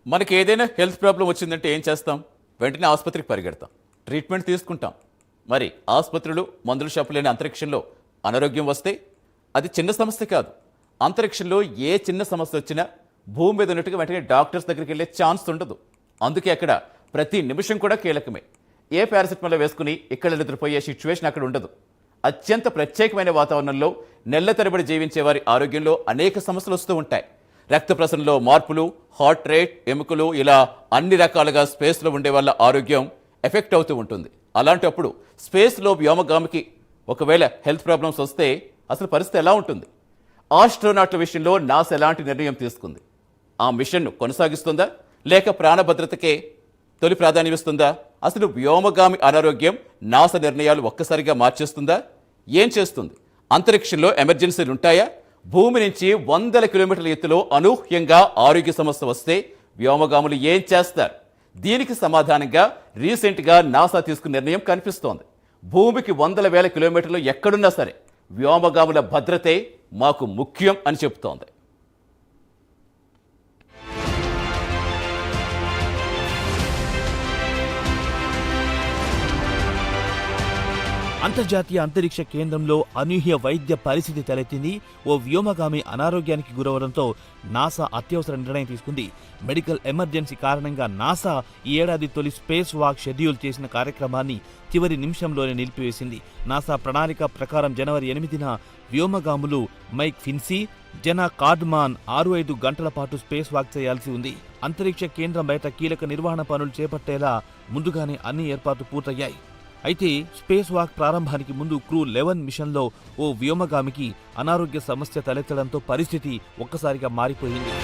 మనకి ఏదైనా health problem వచ్చిందంటే ఏం చేస్తాం? వెంటనే ఆసుపత్రికి పరిగెడతాం, ట్రీట్మెంట్ తీసుకుంటాం. మరి ఆసుపత్రులు, మందుల షాపులు లేని అంతరిక్షంలో అనారోగ్యం వస్తే అది చిన్న సమస్య కాదు. అంతరిక్షంలో ఏ చిన్న సమస్య వచ్చినా భూమి మీద ఉన్నట్టుగా వెంటనే డాక్టర్స్ దగ్గరికి వెళ్ళే ఛాన్స్ ఉండదు. అందుకే అక్కడ ప్రతి నిమిషం కూడా కీలకమే. ఏ పారాసిటమాల్ వేసుకుని ఇక్కడ నిద్రపోయే సిచ్యువేషన్ అక్కడ ఉండదు. అత్యంత ప్రత్యేకమైన వాతావరణంలో నెల తరబడి జీవించే వారి ఆరోగ్యంలో అనేక సమస్యలు వస్తూ ఉంటాయి. రక్త ప్రసరణలో మార్పులు, హార్ట్ రేట్, ఎముకలు, ఇలా అన్ని రకాలుగా స్పేస్లో ఉండే వాళ్ళ ఆరోగ్యం ఎఫెక్ట్ అవుతూ ఉంటుంది. అలాంటప్పుడు స్పేస్లో వ్యోమగామికి ఒకవేళ హెల్త్ ప్రాబ్లమ్స్ వస్తే అసలు పరిస్థితి ఎలా ఉంటుంది? ఆస్ట్రోనాట్ల విషయంలో నాసా ఎలాంటి నిర్ణయం తీసుకుంది? ఆ మిషన్ను కొనసాగిస్తుందా, లేక ప్రాణభద్రతకే తొలి ప్రాధాన్యం ఇస్తుందా? అసలు వ్యోమగామి అనారోగ్యం నాసా నిర్ణయాలు ఒక్కసారిగా మార్చేస్తుందా? ఏం చేస్తుంది? అంతరిక్షంలో ఎమర్జెన్సీలు ఉంటాయా? భూమి నుంచి 100 కిలోమీటర్ల ఎత్తులో అనూహ్యంగా ఆరోగ్య సమస్య వస్తే వ్యోమగాములు ఏం చేస్తారు? దీనికి సమాధానంగా రీసెంట్గా నాసా తీసుకున్న నిర్ణయం కనిపిస్తోంది. భూమికి 100,000 కిలోమీటర్లు ఎక్కడున్నా సరే వ్యోమగాముల భద్రతే మాకు ముఖ్యం అని చెబుతోంది. అంతర్జాతీయ అంతరిక్ష కేంద్రంలో అనూహ్య వైద్య పరిస్థితి తలెత్తింది. ఓ వ్యోమగామి అనారోగ్యానికి గురవడంతో నాసా అత్యవసర నిర్ణయం తీసుకుంది. మెడికల్ ఎమర్జెన్సీ కారణంగా నాసా ఈ ఏడాది తొలి స్పేస్ వాక్ షెడ్యూల్ చేసిన కార్యక్రమాన్ని చివరి నిమిషంలోనే నిలిపివేసింది. నాసా ప్రణాళిక ప్రకారం జనవరి 8న వ్యోమగాములు మైక్ ఫిన్సీ, జెనా కార్డ్మాన్ 6-5 గంటల పాటు స్పేస్ వాక్ చేయాల్సి ఉంది. అంతరిక్ష కేంద్రం బయట కీలక నిర్వహణ పనులు చేపట్టేలా ముందుగానే అన్ని ఏర్పాట్లు పూర్తయ్యాయి. అయితే స్పేస్ వాక్ ప్రారంభానికి ముందు క్రూ 11 మిషన్లో ఓ వ్యోమగామికి అనారోగ్య సమస్య తలెత్తడంతో పరిస్థితి ఒక్కసారిగా మారిపోయింది.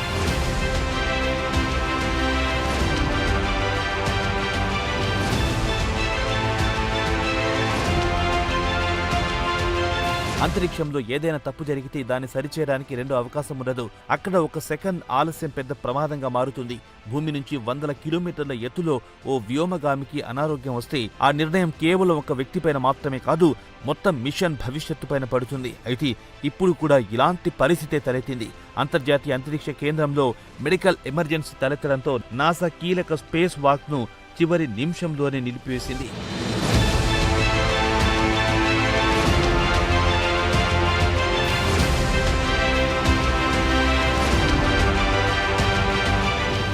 అంతరిక్షంలో ఏదైనా తప్పు జరిగితే దాన్ని సరిచేయడానికి రెండో అవకాశం ఉండదు. అక్కడ ఒక సెకండ్ ఆలస్యం పెద్ద ప్రమాదంగా మారుతుంది. భూమి నుంచి 100 కిలోమీటర్ల ఎత్తులో ఓ వ్యోమగామికి అనారోగ్యం వస్తే ఆ నిర్ణయం కేవలం ఒక వ్యక్తిపైన మాత్రమే కాదు, మొత్తం మిషన్ భవిష్యత్తుపైన పడుతుంది. అయితే ఇప్పుడు కూడా ఇలాంటి పరిస్థితే తలెత్తింది. అంతర్జాతీయ అంతరిక్ష కేంద్రంలో మెడికల్ ఎమర్జెన్సీ తలెత్తడంతో నాసా కీలక స్పేస్ వాక్ను చివరి నిమిషంలోనే నిలిపివేసింది.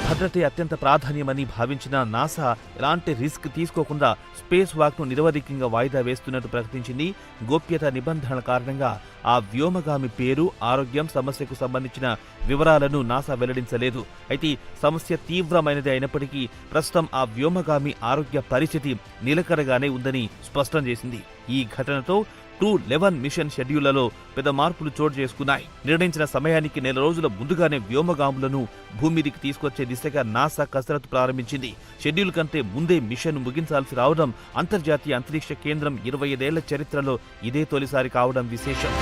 భద్రతే అత్యంత ప్రాధాన్యమని భావించిన నాసా ఎలాంటి రిస్క్ తీసుకోకుండా స్పేస్ వాక్ను నిరవధికంగా వాయిదా వేస్తున్నట్టు ప్రకటించింది. గోప్యత నిబంధనల కారణంగా ఆ వ్యోమగామి పేరు, ఆరోగ్యం, సమస్యకు సంబంధించిన వివరాలను నాసా వెల్లడించలేదు. అయితే సమస్య తీవ్రమైనది అయినప్పటికీ ప్రస్తుతం ఆ వ్యోమగామి ఆరోగ్య పరిస్థితి నిలకడగానే ఉందని స్పష్టం చేసింది. ఈ ఘటనతో క్రూ 11 మిషన్ షెడ్యూళ్లలో పెద్ద మార్పులు చోటు చేసుకున్నాయి. నిర్ణయించిన సమయానికి నెల రోజుల ముందుగానే వ్యోమగాములను భూమిదికి తీసుకొచ్చే దిశగా నాసా కసరత్తు ప్రారంభించింది. షెడ్యూల్ కంటే ముందే మిషన్ ముగించాల్సి రావడం అంతర్జాతీయ అంతరిక్ష కేంద్రం 25 ఏళ్ల చరిత్రలో ఇదే తొలిసారి కావడం విశేషం.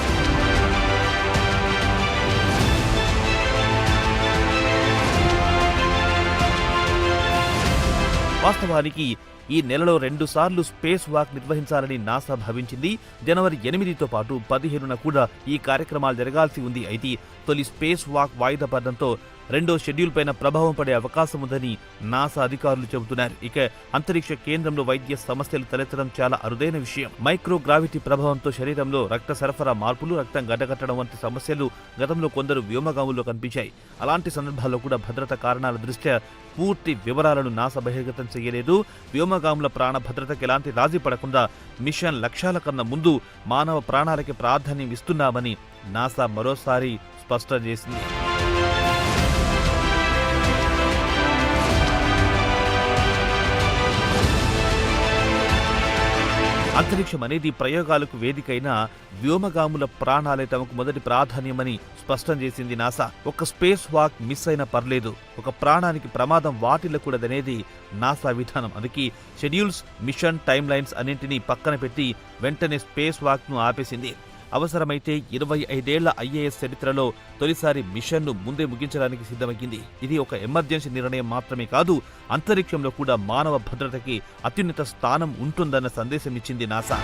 వాస్తవానికి ఈ నెలలో 2 సార్లు స్పేస్ వాక్ నిర్వహించాలని నాసా భావించింది. జనవరి 8తో పాటు 15న కూడా ఈ కార్యక్రమాలు జరగాల్సి ఉంది. అయితే తొలి స్పేస్ వాక్ వాయిదా పడడంతో రెండో షెడ్యూల్ పైన ప్రభావం పడే అవకాశం ఉందని నాసా అధికారులు చెబుతున్నారు. ఇక అంతరిక్ష కేంద్రంలో వైద్య సమస్యలు తలెత్తడం చాలా అరుదైన విషయం. మైక్రోగ్రావిటీ ప్రభావంతో శరీరంలో రక్త సరఫరా మార్పులు, రక్తం గడ్డకట్టడం వంటి సమస్యలు గతంలో కొందరు వ్యోమగాముల్లో కనిపించాయి. అలాంటి సందర్భాల్లో కూడా భద్రతా కారణాల దృష్ట్యా పూర్తి వివరాలను నాసా బహిర్గతం చేయలేదు. వ్యోమగాముల ప్రాణ భద్రతకు ఎలాంటి రాజీ పడకుండా మిషన్ లక్ష్యాల కన్నా ముందు మానవ ప్రాణాలకి ప్రాధాన్యం ఇస్తున్నామని నాసా మరోసారి స్పష్టం చేసింది. అంతరిక్షం అనేది ప్రయోగాలకు వేదికైన వ్యోమగాముల ప్రాణాలే తమకు మొదటి ప్రాధాన్యమని స్పష్టం చేసింది నాసా. ఒక స్పేస్ వాక్ మిస్ అయినా పర్లేదు, ఒక ప్రాణానికి ప్రమాదం వాటిల్లకూడదనేది నాసా విధానం. అందుకే షెడ్యూల్స్, మిషన్, టైమ్ లైన్స్ అన్నింటినీ పక్కన పెట్టి వెంటనే స్పేస్ వాక్ను ఆపేసింది. అవసరమైతే 25 ఏళ్ల ఐఏఎస్ చరిత్రలో తొలిసారి మిషన్ను ముందే ముగించడానికి సిద్ధమయ్యింది. ఇది ఒక ఎమర్జెన్సీ నిర్ణయం మాత్రమే కాదు, అంతరిక్షంలో కూడా మానవ భద్రతకి అత్యున్నత స్థానం ఉంటుందన్న సందేశం ఇచ్చింది నాసా.